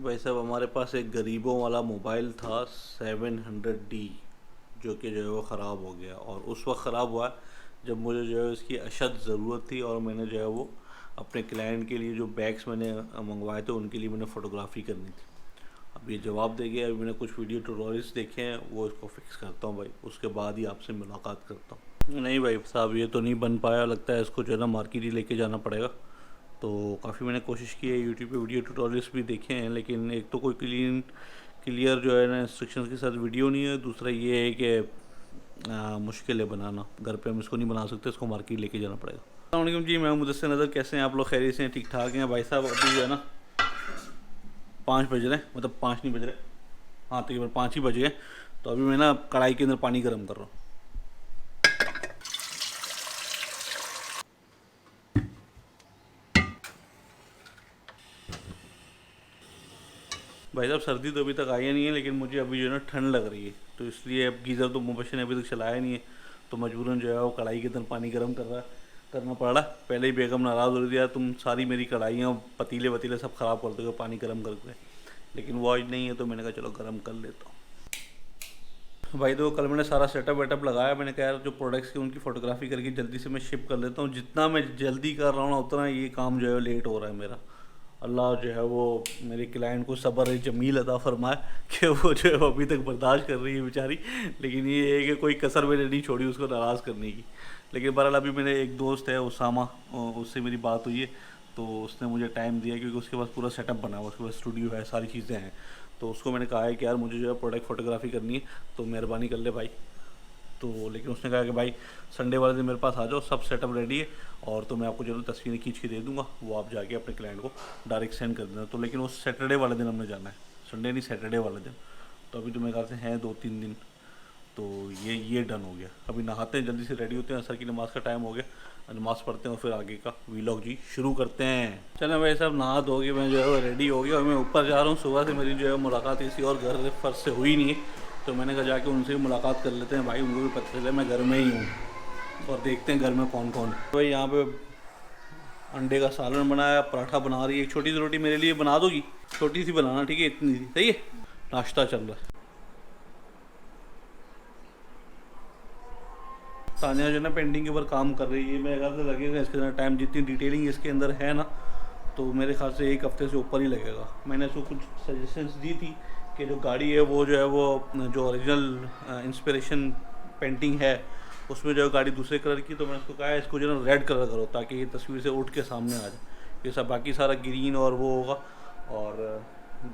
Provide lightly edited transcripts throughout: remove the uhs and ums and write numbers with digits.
भाई साहब हमारे पास एक गरीबों वाला मोबाइल था 700D, जो कि जो है वो ख़राब हो गया। और उस वक्त ख़राब हुआ जब मुझे जो है उसकी अशद ज़रूरत थी, और मैंने जो है वो अपने क्लाइंट के लिए जो बैग्स मैंने मंगवाए थे उनके लिए मैंने फ़ोटोग्राफ़ी करनी थी। अब ये जवाब दे गया। अभी मैंने कुछ वीडियो ट्यूटोरियल्स देखे हैं, वो इसको फिक्स करता हूँ भाई, उसके बाद ही आपसे मुलाकात करता हूँ। नहीं भाई साहब, ये तो नहीं बन पाया, लगता है इसको जो है ना मार्केट ही लेके जाना पड़ेगा। तो काफ़ी मैंने कोशिश की है, यूट्यूब पे वीडियो ट्यूटोरियल्स भी देखे हैं, लेकिन एक तो कोई क्लियर जो है ना इंस्ट्रक्शंस के साथ वीडियो नहीं है। दूसरा ये है कि मुश्किल है बनाना, घर पे हम इसको नहीं बना सकते, इसको मार्केट लेके जाना पड़ेगा। अस्सलाम जी, मैं मुदस्सिर नज़र, कैसे हैं आप लोग? खैरियत से हैं? ठीक ठाक हैं भाई साहब? अभी जो है ना 5 बज रहे हैं, मतलब 5 नहीं बज रहे, हाँ तकरीबन 5 ही बज गए। तो अभी मैं ना कढ़ाई के अंदर पानी गर्म कर रहा हूँ। भाई साहब सर्दी तो अभी तक आई नहीं है, लेकिन मुझे अभी जो है ना ठंड लग रही है, तो इसलिए अब गीज़र तो मुबशर ने अभी तक चलाया नहीं है, तो मजबूरन जो है वो कढ़ाई के अंदर पानी गर्म करना पड़ा। पहले ही बेगम नाराज़ हो रही थी, यार तुम सारी मेरी कढ़ाइयाँ पतीले वतीले सब ख़राब कर दोगे पानी गर्म करके, लेकिन वो आज नहीं है तो मैंने कहा चलो गर्म कर लेता हूँ। भाई तो कल मैंने सारा सेटअप वेटअप लगाया, मैंने कहा यार जो प्रोडक्ट्स की उनकी फ़ोटोग्राफी करके जल्दी से मैं शिप कर लेता हूँ। जितना मैं जल्दी कर रहा हूँ ना उतना ये काम जो है लेट हो रहा है मेरा। अल्लाह जो है वो मेरे क्लाइंट को सब्र जमील अता फरमाए कि वो जो है वो अभी तक बर्दाश्त कर रही है बेचारी, लेकिन ये है कि कोई कसर मैंने नहीं छोड़ी उसको नाराज़ करने की। लेकिन बहरहाल अभी मेरे एक दोस्त है उसामा, उससे मेरी बात हुई है, तो उसने मुझे टाइम दिया क्योंकि उसके पास पूरा सेटअप बना हुआ, उसके पास स्टूडियो है, सारी चीज़ें हैं। तो उसको मैंने कहा है कि यार मुझे जो है प्रोडक्ट फ़ोटोग्राफी करनी है, तो मेहरबानी कर ले भाई। तो लेकिन उसने कहा कि भाई संडे वाले दिन मेरे पास आ जाओ, सब सेटअप रेडी है, और तो मैं आपको जो तस्वीरें खींच के दे दूंगा, वो आप जाके अपने क्लाइंट को डायरेक्ट सेंड कर देना। तो लेकिन उस सैटरडे वाले दिन हमने जाना है, संडे नहीं सैटरडे वाले दिन। तो अभी तो मेरे ख्याल से हैं 2-3 दिन, तो ये डन हो गया। अभी नहाते हैं, जल्दी से रेडी होते हैं, असर की नमाज़ का टाइम हो गया, नमाज़ पढ़ते हैं और फिर आगे का वीलॉग जी शुरू करते हैं। चलो भाई साहब, नहा धो के मैं जो है वो रेडी हो गया और मैं ऊपर जा रहा हूँ। सुबह से मेरी जो है मुलाकात किसी और घर फर्श से हुई नहीं है, तो मैंने कहा जाके उनसे भी मुलाकात कर लेते हैं भाई, उनको भी पता चले मैं घर में ही हूँ, और देखते हैं घर में कौन कौन है। भाई यहाँ पे अंडे का सालन बनाया, पराठा बना रही है, एक छोटी सी रोटी मेरे लिए बना दोगी? छोटी सी बनाना, ठीक है, इतनी सी सही है। नाश्ता चल रहा है। तानिया जो है ना पेंटिंग के ऊपर काम कर रही है, मेरे ख्याल से लगेगा इसके अंदर टाइम, जितनी डिटेलिंग इसके अंदर है ना, तो मेरे ख्याल से 1 हफ्ते से ऊपर ही लगेगा। मैंने उसको कुछ सजेशंस दी थी कि जो गाड़ी है वो जो है वो जो ओरिजिनल इंस्पिरेशन पेंटिंग है उसमें जो है गाड़ी दूसरे कलर की, तो मैंने उसको कहा है इसको जो है ना रेड कलर करो, ताकि ये तस्वीर से उठ के सामने आ जाए। ये सब बाकी सारा ग्रीन और वो होगा, और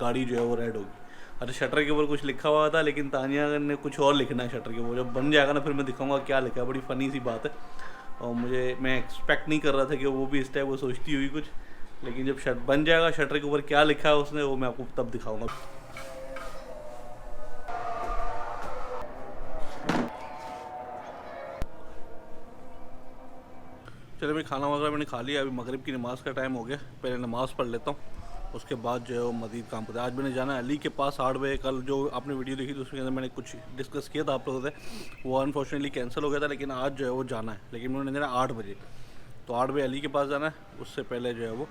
गाड़ी जो है वो रेड होगी। अरे शटर के ऊपर कुछ लिखा हुआ था, लेकिन तानिया ने कुछ और लिखना है शटर के ऊपर। जब बन जाएगा ना फिर मैं दिखाऊंगा क्या लिखा है, बड़ी फ़नी सी बात है। और मैं एक्सपेक्ट नहीं कर रहा था कि वो भी इस टाइप वो सोचती हुई कुछ, लेकिन जब शट बन जाएगा शटर के ऊपर क्या लिखा है उसने, वो मैं आपको तब दिखाऊंगा। चलिए भाई, खाना वगैरह मैंने खा लिया, अभी मगरिब की नमाज़ का टाइम हो गया, पहले नमाज़ पढ़ लेता हूँ, उसके बाद जो है वो मज़ीद काम करता है। आज मैंने जाना है अली के पास 8 बजे। कल जो आपने वीडियो देखी तो उसके अंदर मैंने कुछ डिस्कस किया था आप लोगों से, वो अनफॉर्चुनेटली कैंसिल हो गया था, लेकिन आज जो है वो जाना है, लेकिन उन्होंने जाना 8 बजे। तो 8 बजे अली के पास जाना है, उससे पहले जो है वो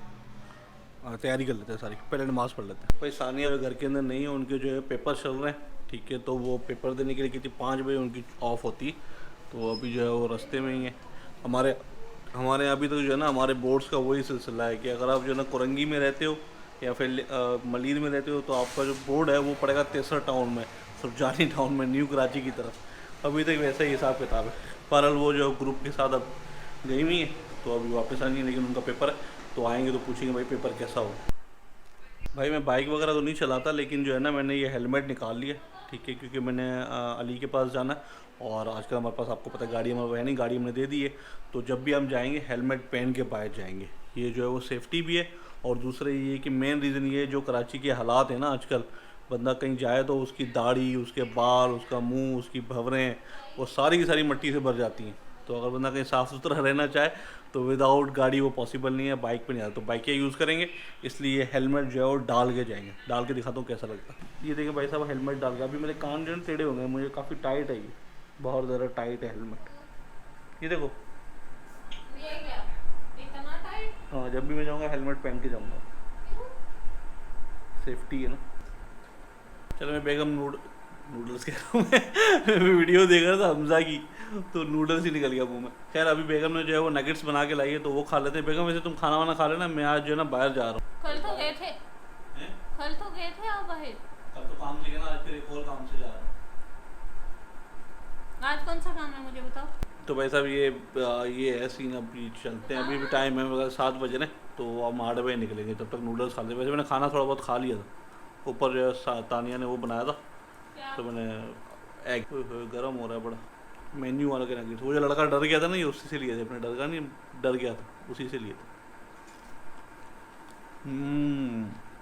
तैयारी कर लेते हैं सारी, पहले नमाज़ पढ़ लेते हैं। भाई सानिया घर के अंदर नहीं है, उनके जो है पेपर चल रहे हैं, ठीक है, तो वो पेपर देने के लिए कितनी 5 बजे उनकी ऑफ होती, तो अभी जो है वो रास्ते में ही है। हमारे हमारे यहाँ अभी तक जो है ना हमारे बोर्ड्स का वही सिलसिला है कि अगर आप जो है ना कुरंगी में रहते हो या फिर मलीर में रहते हो, तो आपका जो बोर्ड है वो पड़ेगा तेसर टाउन में, सुरजानी टाउन में, न्यू कराची की तरफ। अभी तक वैसा ही हिसाब किताब है। बहरहाल वो जो ग्रुप के साथ अब गई हुई है, तो अभी वापस आनी है, लेकिन उनका पेपर है, तो आएंगे तो पूछेंगे भाई पेपर कैसा हो। भाई मैं बाइक वगैरह तो नहीं चलाता, लेकिन जो है ना मैंने ये हेलमेट निकाल लिया, ठीक है, क्योंकि मैंने अली के पास जाना है, और आजकल हमारे पास आपको पता है गाड़ी हमारे है नहीं, गाड़ी हमने दे दी है, तो जब भी हम जाएंगे हेलमेट पहन के बाहर जाएंगे। ये जो है वो सेफ्टी भी है, और दूसरा ये कि मेन रीज़न ये जो कराची के हालात हैं ना आजकल, बंदा कहीं जाए तो उसकी दाढ़ी, उसके बाल, उसका मुंह, उसकी भंवरें, वो सारी की सारी मिट्टी से भर जाती हैं। तो अगर बंदा कहीं साफ़ सुथरा रहना चाहे तो विदाउट गाड़ी वो पॉसिबल नहीं है, बाइक पे नहीं आता, तो बाइकें यूज़ करेंगे, इसलिए हेलमेट जो है वो डाल के जाएंगे। डाल के दिखाता हूँ कैसा लगता है। ये देखें भाई साहब, हेलमेट डाल के, अभी मेरे कान जो है टेढ़े हो गए, मुझे काफ़ी टाइट है, ये बहुत ज़्यादा टाइट है हेलमेट। ये देखो, ये क्या इतना टाइट? हाँ, जब भी मैं जाऊँगा हेलमेट पहन के जाऊँगा। सेफ्टी है ना। चलो मैं बेगम नूडल्स कह रहा हूँ मैं वीडियो देख रहा था हमजा की, तो नूडल्स ही निकल गया मुंह में। खैर अभी बेगम ने जो है वो नगेट्स बना के लाई है, तो वो खा लेते हैं। बेगम वैसे तुम खाना वाना खा लेना, मैं आज जो है ना बाहर जा रहा हूँ। कल तो गए थे आप बाहर। कल तो काम लेके ना, आज फिर एक और काम से जा रहा हूँ। आज कौन सा काम है मुझे बताओ। तो भाई साहब ये है सीन। अभी चलते हैं, अभी भी टाइम है मगर 7 बजे ने, तो हम 8 बजे निकलेंगे। तब तक नूडल्स खा लेते। वैसे मैंने खाना थोड़ा बहुत खा लिया था, ऊपर जो है तानिया ने वो बनाया था, तो मैंने एग गर्म हो रहा है बड़ा। मेन्यू वाला के नगेट्स, वो जो लड़का डर गया था ना, ये उसी से लिए थे। अपने डर का नहीं, डर गया था, उसी से लिए थे।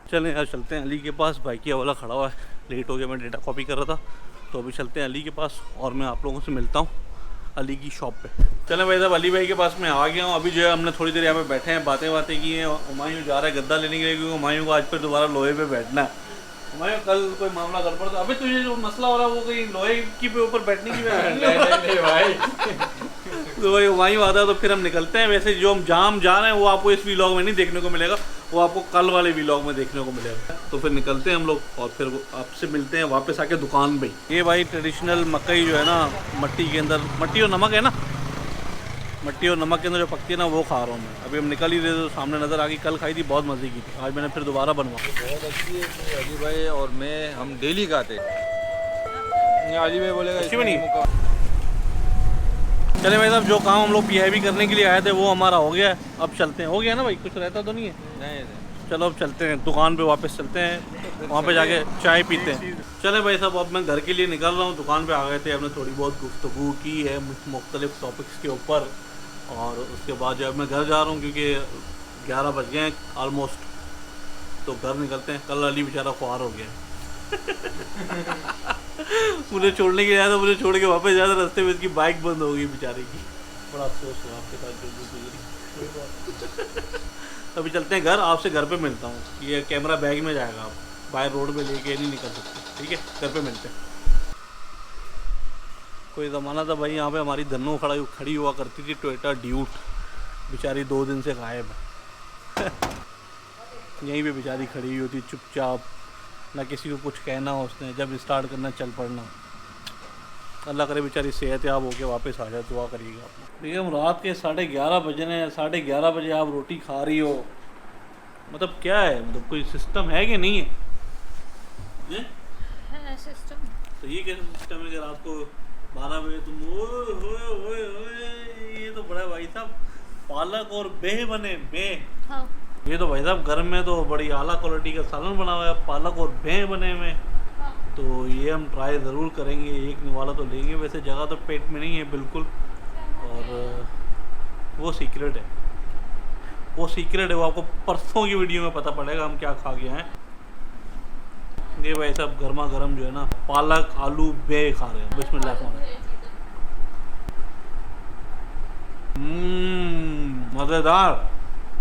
चलें यार, चलते हैं अली के पास। बाइकिया वाला खड़ा हुआ है, लेट हो गया, मैं डेटा कॉपी कर रहा था। तो अभी चलते हैं अली के पास और मैं आप लोगों से मिलता हूँ अली की शॉप पे। चलें भाई साहब, अली भाई के पास मैं आ गया हूँ। अभी जो है हमने थोड़ी देर यहाँ पे बैठे हैं, बातें की हैं। हुमायूं जा रहा है गद्दा लेने के लिए, क्योंकि हुमायूं को आज फिर दोबारा लोहे पे बैठना है। हुमायूं कल कोई मामला गड़बड़ था। अभी तुझे जो मसला हो रहा है वो कहीं लोहे की पे ऊपर बैठने की नहीं भाई तो भाई हुमायूं आता है तो फिर हम निकलते हैं। वैसे जो हम जहाँ जा रहे हैं वो आपको इस व्लॉग में नहीं देखने को मिलेगा, वो आपको कल वाले व्लॉग में देखने को मिलेगा। तो फिर निकलते हैं हम लोग और फिर आपसे मिलते हैं वापस आके दुकान पे। ये भाई ट्रेडिशनल मकई जो है ना, मट्टी के अंदर, मट्टी और नमक है ना, मट्टी और नमक के अंदर जो पकती है ना, वो खा रहा हूँ मैं। अभी हम निकल ही रहे तो सामने नज़र आ गई। कल खाई थी, बहुत मज़े की थी। आज मैंने फिर दोबारा बनवा। बहुत अच्छी है तो अली भाई और मैं, हम डेली खाते। अली भाई बोलेगा अच्छी बनी। चले भाई साहब, जो काम हम लोग पीआईबी करने के लिए आए थे वो हमारा हो गया है। अब चलते हैं। हो गया ना भाई, कुछ रहता तो नहीं है? नहीं चलो अब चलते हैं दुकान पे, वापस चलते हैं, वहाँ पे जाके चाय पीते हैं। चले भाई साहब, अब मैं घर के लिए निकल रहा हूँ। दुकान पे आ गए थे, हमने थोड़ी बहुत गुफ्तगू की है मुख्तलिफ टॉपिक्स के ऊपर, और उसके बाद जो है मैं घर जा रहा हूँ क्योंकि 11 बज गए हैं ऑलमोस्ट। तो घर निकलते हैं। कल अली बेचारा ख्वार हो गया मुझे छोड़ने के लिए आया था, मुझे छोड़ के वापस जाया था, रास्ते में इसकी बाइक बंद हो गई बेचारे की। बड़ा अफसोस हुआ आपके साथ जो अभी चलते हैं घर, आपसे घर पे मिलता हूँ। ये कैमरा बैग में जाएगा, आप बाहर रोड पे लेके नहीं निकल सकते, ठीक है? घर पे मिलते हैं। कोई ज़माना था भाई, यहाँ पे हमारी धन्नो खड़ी हुआ करती थी, टोयोटा ड्यूट। बेचारी 2 दिन से गायब है यहीं पे बेचारी खड़ी हुई होती चुपचाप, ना किसी को कुछ कहना उसने, जब स्टार्ट करना चल पड़ना। अल्लाह करे बेचारी सेहतयाब होके वापस आ जाए, दुआ करिएगा आप। देखिए हम रात के 11:30 बजे हैं, 11:30 बजे आप रोटी खा रही हो, मतलब क्या है? मतलब कोई सिस्टम है कि नहीं है? है सिस्टम। तो ये कैसा सिस्टम है कि रात को 12 बजे तुम ओए, ये तो बड़ा भाई साहब पालक और बेह बने बेह। हाँ। ये तो भाई साहब घर में तो बड़ी आला क्वालिटी का सालन बना हुआ है, पालक और बेह बने हुए। हाँ। तो ये हम ट्राई ज़रूर करेंगे, एक निवाला तो लेंगे। वैसे जगह तो पेट में नहीं है बिल्कुल, और वो सीक्रेट है, वो आपको परसों की वीडियो में पता पड़ेगा हम क्या खा गए हैं। ये भाई साहब गर्मा गर्म जो है ना, पालक आलू बे खा रहे हैं। बिस्मिल्लाह मज़ेदार।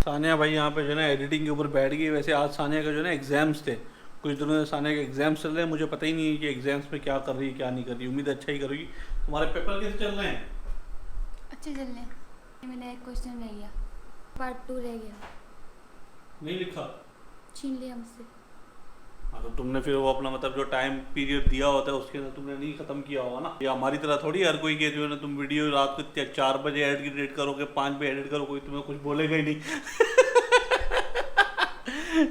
सानिया भाई यहाँ पे जो है ना एडिटिंग के ऊपर बैठ गई। वैसे आज सानिया का जो है ना एग्ज़ाम्स थे, कुछ दिनों से सानिया के एग्ज़ाम्स चल रहे हैं। मुझे पता ही नहीं है कि एग्ज़ाम्स में क्या कर रही है क्या नहीं कर रही। उम्मीद अच्छा ही करेगी। तुम्हारे पेपर कैसे चल रहे हैं? अच्छे चल रहे हैं। मैंने एक क्वेश्चन रह गया, पार्ट 2 रह गया, नहीं लिखा? छीन लिया मुझसे। हाँ, तो तुमने फिर वो अपना मतलब जो टाइम पीरियड दिया होता है उसके अंदर तुमने नहीं ख़त्म किया होगा ना। ये हमारी तरह थोड़ी हर कोई के जो है ना, तुम वीडियो रात को 4 बजे एडिट करोगे, 5 बजे एडिट करो, कोई तुम्हें कुछ बोलेगा ही नहीं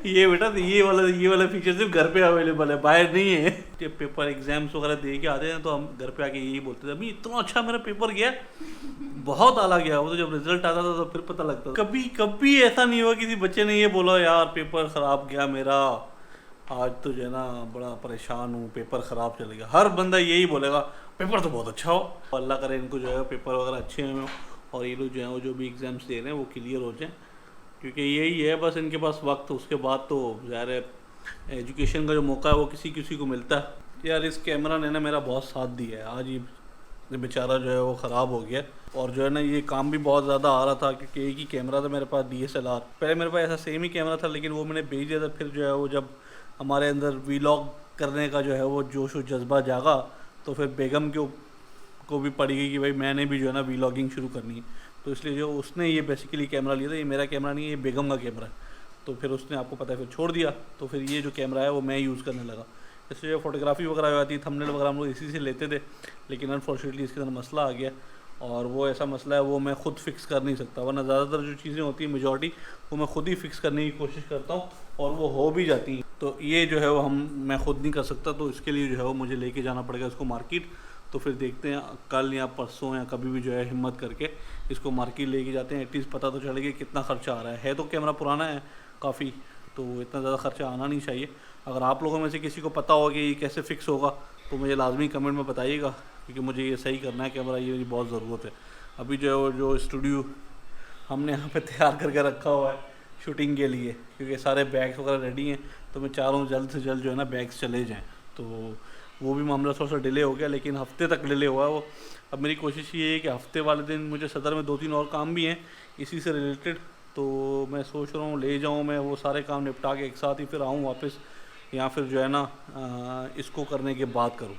ये बेटा ये वाला फीचर सिर्फ घर पे अवेलेबल है, बाहर नहीं है। जब पेपर एग्जाम्स वगैरह दे के आते हैं तो हम घर पे आके यही बोलते थे, अभी इतना अच्छा मेरा पेपर गया, बहुत आला गया। वो तो जब रिजल्ट आता था तो फिर पता लगता था। कभी ऐसा नहीं हुआ किसी बच्चे ने ये बोला यार पेपर ख़राब गया मेरा, आज तो जो है ना बड़ा परेशान हूँ, पेपर ख़राब चलेगा। हर बंदा यही बोलेगा पेपर तो बहुत अच्छा हो। अल्लाह करे इनको जो है पेपर वगैरह अच्छे हों और ये लोग जो है वो जो भी एग्ज़ाम्स दे रहे हैं वो क्लियर हो जाएँ, क्योंकि यही है बस इनके पास वक्त। उसके बाद तो ज़ाहिर है एजुकेशन का जो मौका है वो किसी को मिलता है। यार इस कैमरा ने ना मेरा बहुत साथ दिया है। आज ये बेचारा जो है वो ख़राब हो गया, और जो है ना ये काम भी बहुत ज़्यादा आ रहा था क्योंकि एक ही कैमरा था मेरे पास DSLR। पहले मेरे पास ऐसा सेम ही कैमरा था, लेकिन वो मैंने बेच दिया था। फिर जो है वो जब हमारे अंदर व्लॉग करने का जो है वो जोश और जज्बा जागा, तो फिर बेगम को भी पड़ी गई कि भाई मैंने भी जो है ना व्लॉगिंग शुरू करनी है। तो इसलिए जो उसने ये बेसिकली कैमरा लिया था, ये मेरा कैमरा नहीं है, ये बेगम का कैमरा है। तो फिर उसने आपको पता है फिर छोड़ दिया। तो फिर ये जो कैमरा है वो मैं यूज़ करने लगा। इसलिए फ़ोटोग्राफी वगैरह हो जाती है, थंबनेल वगैरह हम लोग इसी से लेते थे, लेकिन अनफॉर्चुनेटली इसके अंदर मसला आ गया और वो ऐसा मसला है वो मैं ख़ुद फिक्स कर नहीं सकता, वरना ज़्यादातर जो चीज़ें होती हैं मेजॉरिटी वो मैं ख़ुद ही फिक्स करने की कोशिश करता हूँ और वो हो भी जाती हैं। तो ये जो है वो मैं ख़ुद नहीं कर सकता, तो इसके लिए जो है वो मुझे लेके जाना पड़ेगा इसको मार्केट। तो फिर देखते हैं कल या परसों या कभी भी जो है हिम्मत करके इसको मार्केट लेके जाते हैं, एटलीस्ट पता तो चलेगा कितना ख़र्चा आ रहा है। तो कैमरा पुराना है काफ़ी, तो इतना ज़्यादा ख़र्चा आना नहीं चाहिए। अगर आप लोगों में से किसी को पता हो कि ये कैसे फ़िक्स होगा तो मुझे लाजमी कमेंट में बताइएगा, क्योंकि मुझे ये सही करना है कैमरा, ये मेरी बहुत ज़रूरत है। अभी जो स्टूडियो हमने यहाँ पे तैयार करके रखा हुआ है शूटिंग के लिए, क्योंकि सारे बैग्स वगैरह रेडी हैं, तो मैं चाह रहा हूँ जल्द से जल्द जो है ना बैग्स चले जाएँ। तो वो भी मामला थोड़ा सा डिले हो गया, लेकिन हफ्ते तक डिले हुआ है वो। अब मेरी कोशिश ये है कि हफ्ते वाले दिन मुझे सदर में 2-3 और काम भी हैं इसी से रिलेटेड, तो मैं सोच रहा हूँ ले जाऊँ मैं वो सारे काम निपटा के एक साथ ही फिर आऊँ वापस, या फिर जो है ना इसको करने के बाद करूँ।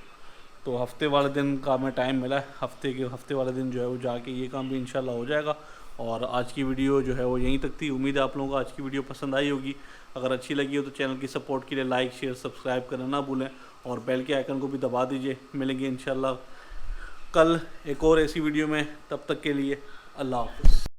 तो हफ्ते वाले दिन का मैं टाइम मिला है, हफ्ते वाले दिन जो है वो जाके ये काम भी इंशाल्लाह हो जाएगा। और आज की वीडियो जो है वो यहीं तक थी। उम्मीद है आप लोगों को आज की वीडियो पसंद आई होगी। अगर अच्छी लगी हो तो चैनल की सपोर्ट के लिए लाइक शेयर सब्सक्राइब करना ना भूलें और बेल के आइकन को भी दबा दीजिए। मिलेंगे इंशाल्लाह कल एक और ऐसी वीडियो में, तब तक के लिए अल्लाह हाफ़िज़।